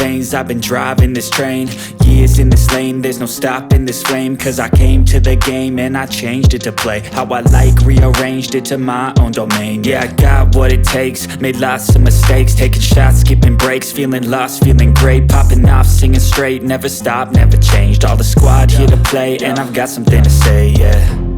lanes, I've been driving this train. Years in this lane, there's no stopping this flame. Cause I came to the game and I changed it to play how I like, rearranged it to my own domain. Yeah, I got what it takes, made lots of mistakes, taking shots, skipping breaks, feeling lost, feeling great, popping off, singing straight, never stopped, never changed. All the squad here to play, and I've got something to say, yeah.